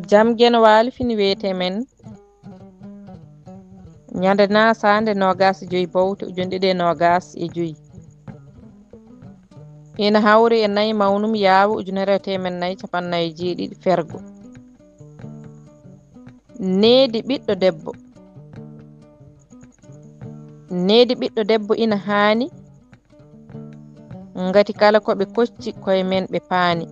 Jamgen waali fini wiyete men ñande nasande 25 bowte 2025 ina hawri e nayi mawnum yaawu 1447 fergo needi ɓiɗɗo debbo ina haani ngati kala ko ɓe kocci koye men ɓe paani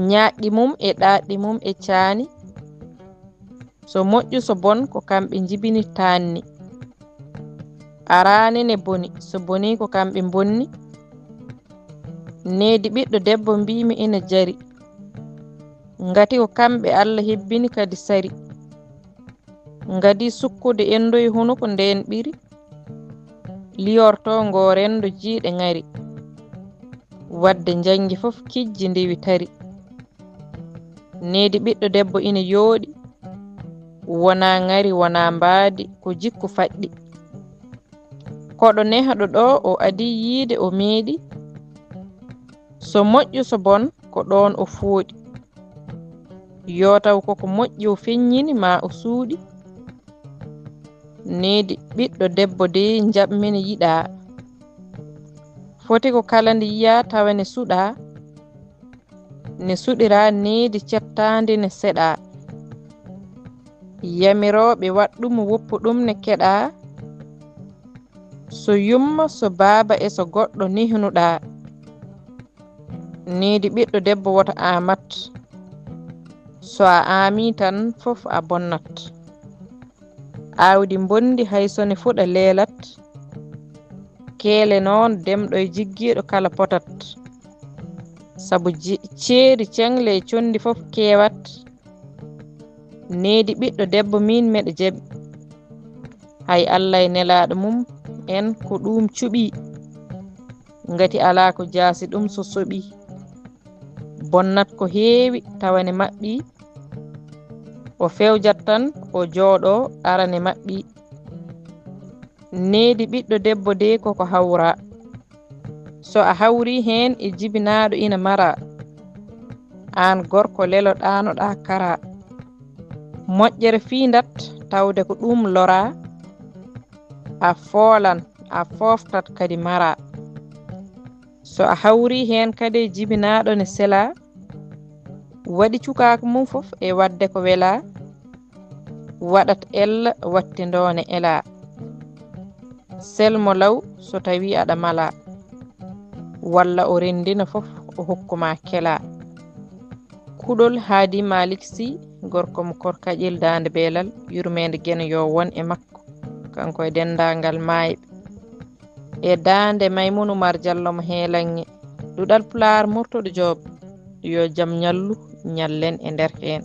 ñaaƴɗi mum e ɗaaɗɗi mum e caani so moƴƴu so bon ko kamɓe jibini taanni araani ne boni so boni ko kamɓe bonni needi ɓiɗɗo debbo mbimi ina jari ngati ko kamɓe Allah hebbini kadi sari ngadi sukkude endoye hono ko ndeen ɓiri liyorto ngo rendo jiiɗe ŋari wadde jangi fof kijji ndiwi tari needi ɓiɗɗo debbo ina yooɗi wona ŋari wona mbaadi ko jikku faɗɗi koɗo nehɗo ɗo o adi yiide o meeɗi so moƴƴu so bon ko ɗon o fooɗi yo taw koko moƴƴi o feññini ma o suuɗi needi ɓiɗɗo debbo de jaɓmini yiɗa foti ko kala nde yiya tawa ne suɗa ne suɗira needi cettandi ne seɗa yamiroɓe waɗɗum woppu ɗum ne keɗa so yumma so baaba e so goɗɗo nihnuɗa needi ɓiɗɗo debbo woto amat so a aami tan fof a bonnat aawdi bondi haysone fuɗa leelat keele noon demɗo e jiggiiɗo kala potat sabu ceeri cengle e condi fof keewat needi ɓiɗɗo debbo min meɗa jaɓi hay Allah e nelaaɗo mum en ko ɗum cuɓi ngati ala ko jaasi ɗum so soɓi bonnat ko heewi tawane maɓɓi o fewjat tan o jooɗo arane maɓɓi needi ɓiɗɗo debbo de koko hawra so a hawri heen e jibinaaɗo ina mara aan gorko lelo ɗaanoɗa kara moƴƴere fiindat tawde ko ɗum lora a foolan a fooftat kadi mara so a hawri heen kadi e jibinaaɗo ne sela waɗi cukaako mum fof e wadde ko wela waɗat ella watti ndoone ela selmo law so tawi aɗa mala walla o rendina fof o hokkuma kela kuɗol haadi Malick Sy gorko mo korkaƴel dande beelal yurmede gene yo won e makko kanko e dendagal mayɓe e dande Maymouna Oumar Diallo mo heelanŋe ɗuɗal Pulaar murtoɗo Joob yo jaam ñallu ñallen e nder heen